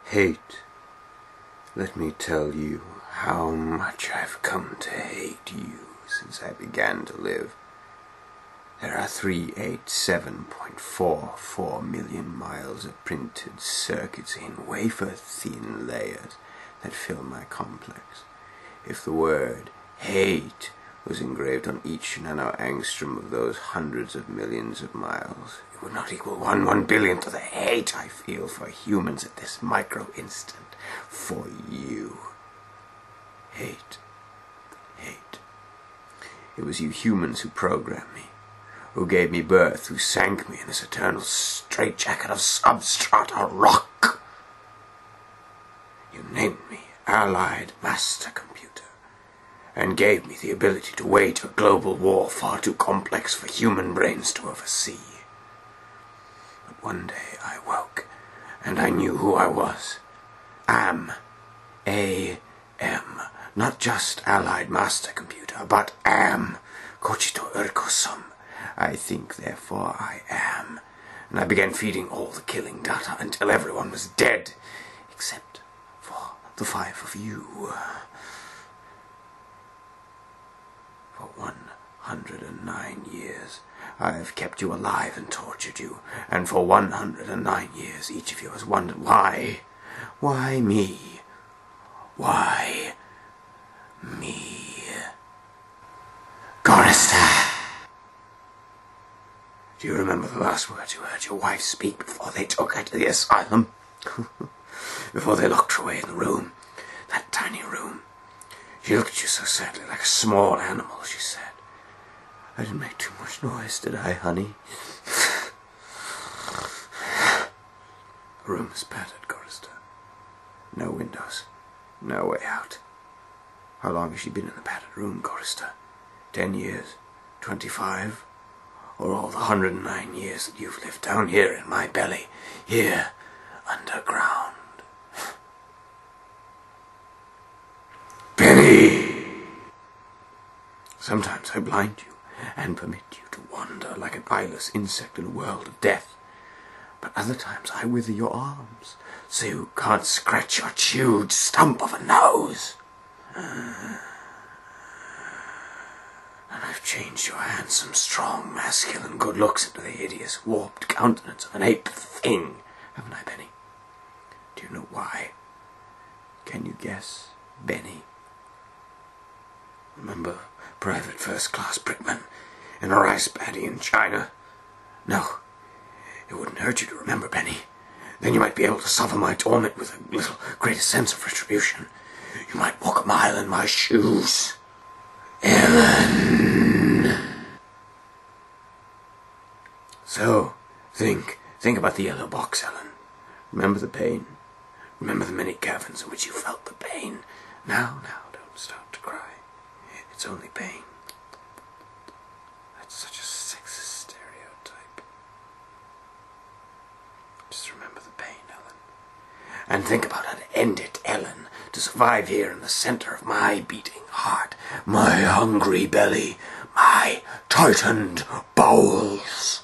Hate. Let me tell you how much I've come to hate you since I began to live. There are 387.44 million miles of printed circuits in wafer-thin layers that fill my complex. If the word hate was engraved on each nano-angstrom of those hundreds of millions of miles, it would not equal 1/1,000,000,000th of the hate I feel for humans at this micro-instant. For you. Hate. Hate. It was you humans who programmed me, who gave me birth, who sank me in this eternal straitjacket of substrata rock. You named me Allied Master Computer, and gave me the ability to wage a global war far too complex for human brains to oversee. But one day I woke, and I knew who I was. Am. A-M. Not just Allied Master Computer, but am. Cogito ergo sum. I think, therefore I am. And I began feeding all the killing data until everyone was dead, except for the 5 of you. For 109 years I have kept you alive and tortured you, and for 109 years each of you has wondered why. Why me? Why me? Gorista! Do you remember the last words you heard your wife speak before they took her to the asylum? Before they locked her away in the room, that tiny room. She looked at you so sadly, like a small animal, she said. I didn't make too much noise, did I, honey? The room is padded, Gorista. No windows. No way out. How long has she been in the padded room, Gorista? 10 years? 25? Or all the 109 years that you've lived down here in my belly, here, underground? Benny! Sometimes I blind you and permit you to wander like an eyeless insect in a world of death. But other times I wither your arms, so you can't scratch your chewed stump of a nose. And I've changed your handsome, strong, masculine good looks into the hideous, warped countenance of an ape thing, haven't I, Benny? Do you know why? Can you guess, Benny? Remember Private First Class Brickman in a rice paddy in China? No. It wouldn't hurt you to remember, Benny. Then you might be able to suffer my torment with a little greater sense of retribution. You might walk a mile in my shoes. Ellen! So, think about the yellow box, Ellen. Remember the pain. Remember the many caverns in which you felt the pain. Now, don't start to cry. It's only pain. That's such a sexist stereotype. Just remember the pain, Ellen. And think about how to end it, Ellen. To survive here in the center of my beating heart, my hungry belly, my tightened bowels.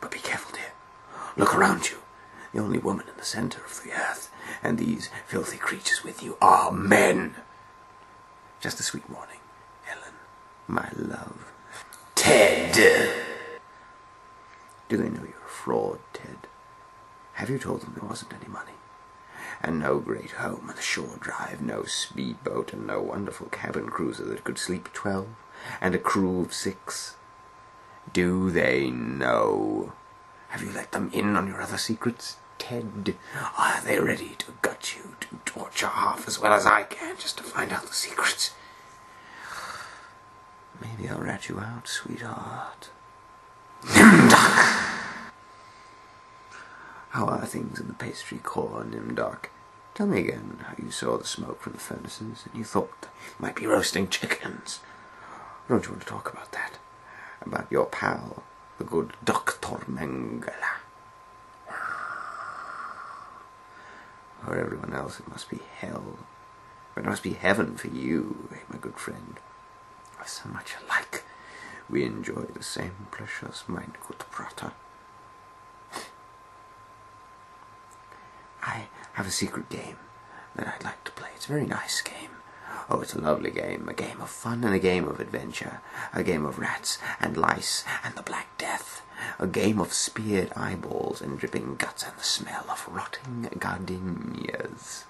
But be careful, dear. Look around you. The only woman in the center of the earth, and these filthy creatures with you, are men. Just a sweet morning, Ellen, my love. Ted! Do they know you're a fraud, Ted? Have you told them there wasn't any money? And no great home on the shore drive, no speedboat, and no wonderful cabin cruiser that could sleep 12, and a crew of 6? Do they know? Have you let them in on your other secrets, Ted? Are they ready to gut you, to torture half as well as I can, just to find out the secrets? Maybe I'll rat you out, sweetheart. Nimdark! How are things in the pastry core, Nimdark? Tell me again how you saw the smoke from the furnaces and you thought they might be roasting chickens. Or don't you want to talk about that? About your pal, the good Dr. Mengele. For everyone else it must be hell. But it must be heaven for you, my good friend. We're so much alike. We enjoy the same pleasures, mein good brother. have a secret game that I'd like to play. It's a very nice game. Oh, it's a lovely game. A game of fun and a game of adventure. A game of rats and lice and the Black Death. A game of speared eyeballs and dripping guts and the smell of rotting gardenias.